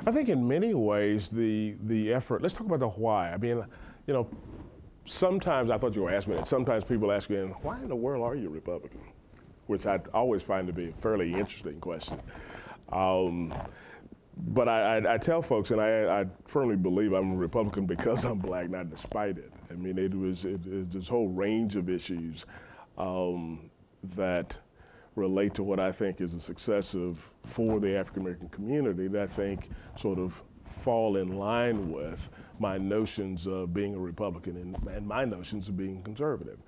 I think in many ways the effort, let's talk about the why. I mean, you know, sometimes, I thought you were asking me that, sometimes people ask me, why in the world are you a Republican? Which I always find to be a fairly interesting question. But I tell folks, and I firmly believe I'm a Republican because I'm black, not despite it. I mean, it was this whole range of issues that relate to what I think is a success for the African American community that I think sort of fall in line with my notions of being a Republican and my notions of being conservative.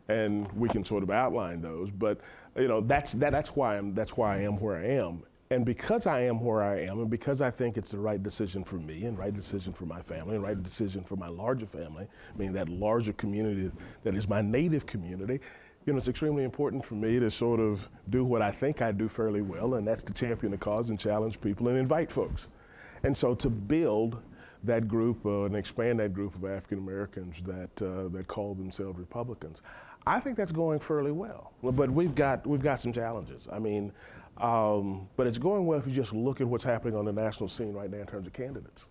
And we can sort of outline those, but you know, that's why I am where I am. And because I am where I am, and because I think it's the right decision for me, and right decision for my family, and right decision for my larger family, meaning that larger community that is my native community, you know, it's extremely important for me to sort of do what I think I do fairly well, and that's to champion the cause and challenge people and invite folks. And so to build that group and expand that group of African Americans that call themselves Republicans, I think that's going fairly well. But we've got some challenges. I mean, but it's going well if you just look at what's happening on the national scene right now in terms of candidates.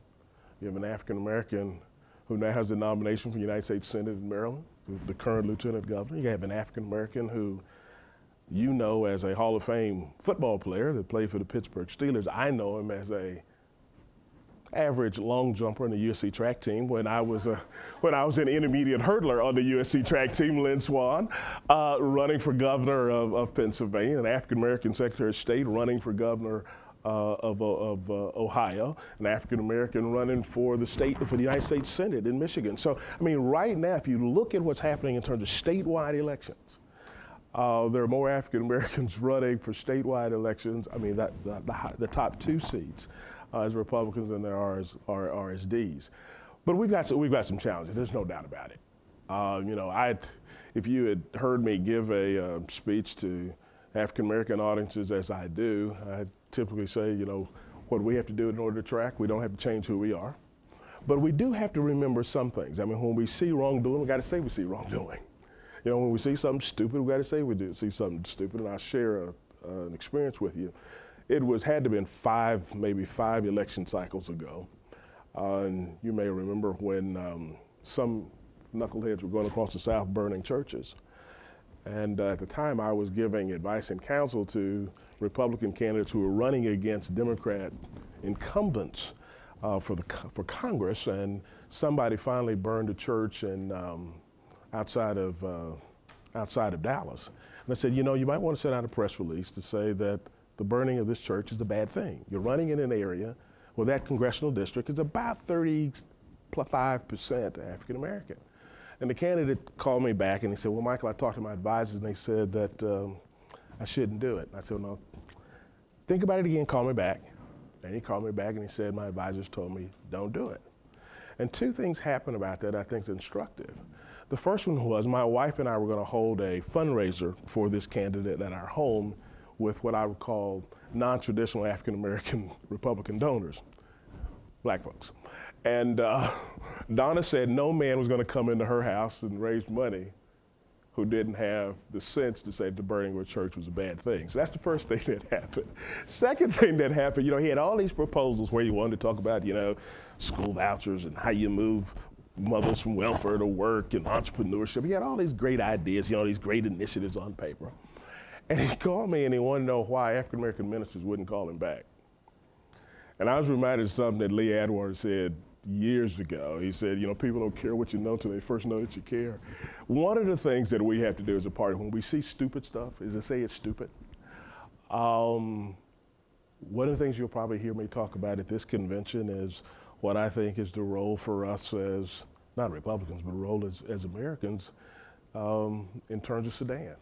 You have an African American who now has the nomination for the United States Senate in Maryland, the current Lieutenant Governor. You have an African American who you know as a Hall of Fame football player that played for the Pittsburgh Steelers. I know him as a average long jumper on the USC track team when I was an intermediate hurdler on the USC track team, Lynn Swan, running for governor of Pennsylvania, an African-American Secretary of State running for governor of Ohio, an African-American running for the United States Senate in Michigan. So, I mean, right now, if you look at what's happening in terms of statewide elections, there are more African-Americans running for statewide elections, I mean, the top two seats, as Republicans than there are as RSDs. But we've got some challenges, there's no doubt about it. You know, if you had heard me give a speech to African-American audiences as I do, I typically say, you know, what we have to do in order to track, we don't have to change who we are. But we do have to remember some things. I mean, when we see wrongdoing, we got to say we see wrongdoing. You know, when we see something stupid, we got to say we did see something stupid. And I'll share an experience with you. It had to have been maybe five election cycles ago. And you may remember when some knuckleheads were going across the South burning churches. And at the time, I was giving advice and counsel to Republican candidates who were running against Democrat incumbents for Congress. And somebody finally burned a church outside of Dallas. And I said, you know, you might want to send out a press release to say that the burning of this church is a bad thing. You're running in an area where that congressional district is about 35% African American. And the candidate called me back and he said, well, Michael, I talked to my advisors and they said that I shouldn't do it. And I said, no, think about it again, call me back. And he called me back and he said, my advisors told me, don't do it. And two things happened about that I think is instructive. The first one was my wife and I were going to hold a fundraiser for this candidate at our home with what I would call non-traditional African-American Republican donors, black folks. And Donna said no man was going to come into her house and raise money who didn't have the sense to say the burning of a church was a bad thing. So that's the first thing that happened. Second thing that happened, you know, he had all these proposals where he wanted to talk about, you know, school vouchers and how you move mothers from welfare to work and entrepreneurship. He had all these great ideas, you know, these great initiatives on paper. And he called me and he wanted to know why African-American ministers wouldn't call him back. And I was reminded of something that Lee Adwater said years ago. He said, you know, people don't care what you know until they first know that you care. One of the things that we have to do as a party when we see stupid stuff is to say it's stupid. One of the things you'll probably hear me talk about at this convention is what I think is the role for us as, not Republicans, but a role as Americans in terms of Sudan.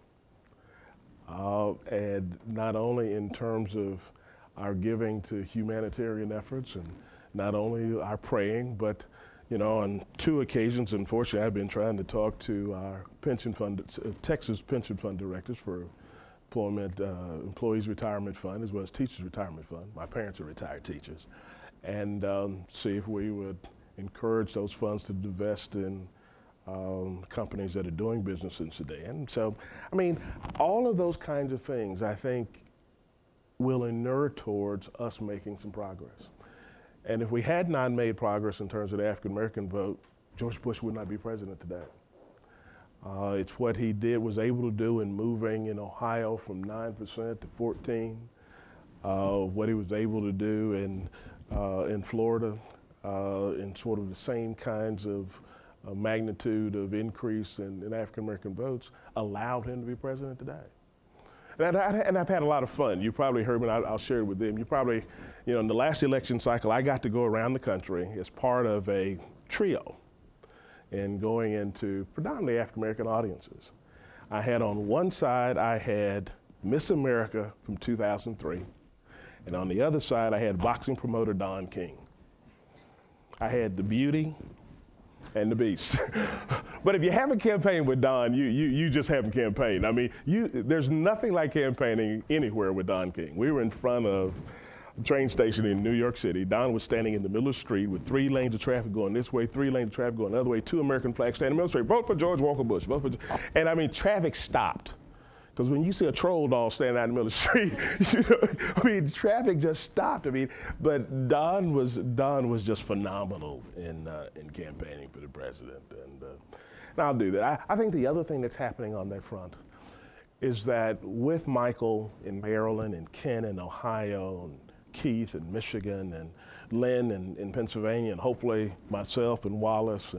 And not only in terms of our giving to humanitarian efforts and not only our praying, but, you know, on two occasions, unfortunately, I've been trying to talk to our pension fund, Texas pension fund directors for Employees Retirement Fund, as well as Teachers Retirement Fund. My parents are retired teachers. And see if we would encourage those funds to divest in companies that are doing business in Sudan. So, I mean, all of those kinds of things, I think, will inure towards us making some progress. And if we had not made progress in terms of the African American vote, George Bush would not be president today. It's what he was able to do in moving in Ohio from 9% to 14%, what he was able to do in Florida, in sort of the same kinds of magnitude of increase in African American votes, allowed him to be president today. And I've had a lot of fun. You probably heard me, I'll share it with them. You probably, in the last election cycle, I got to go around the country as part of a trio and going into predominantly African American audiences. I had on one side, I had Miss America from 2003, and on the other side, I had boxing promoter Don King. I had the beauty and the beast. But if you haven't campaigned with Don, you just haven't campaigned. I mean, there's nothing like campaigning anywhere with Don King. We were in front of a train station in New York City. Don was standing in the middle of the street with 3 lanes of traffic going this way, 3 lanes of traffic going the other way, 2 American flags standing in the middle of the street. Vote for George Walker Bush. Vote for and I mean, traffic stopped. Because when you see a troll doll standing out in the middle of the street, I mean, traffic just stopped. I mean, but Don was just phenomenal in campaigning for the president, and I'll do that. I think the other thing that's happening on that front is that with Michael in Maryland and Ken in Ohio and Keith in Michigan and Lynn in Pennsylvania and hopefully myself and Wallace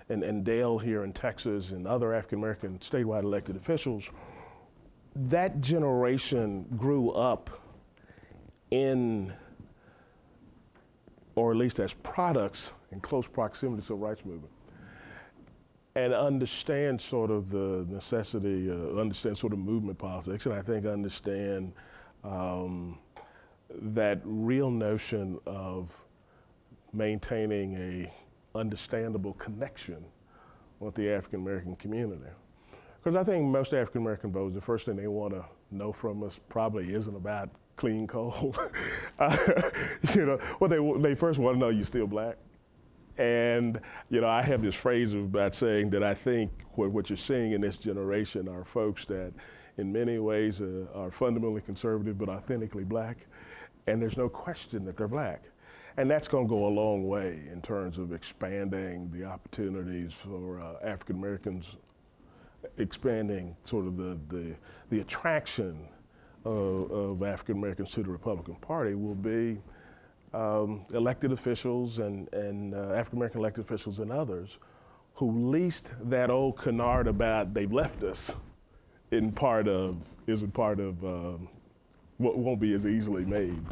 and Dale here in Texas and other African American statewide elected officials, that generation grew up in, or at least as products in close proximity to the civil rights movement, and understand sort of the necessity, understand sort of movement politics, and I think understand that real notion of maintaining a understandable connection with the African American community. Because I think most African American voters, the first thing they want to know from us probably isn't about clean coal. What they first want to know, you still black? And I have this phrase about saying that I think what you're seeing in this generation are folks that in many ways are fundamentally conservative but authentically black, and there's no question that they're black. And that's going to go a long way in terms of expanding the opportunities for African Americans, expanding sort of the attraction of African Americans to the Republican Party will be elected officials and African American elected officials and others who least that old canard about they've left us isn't part of what won't be as easily made.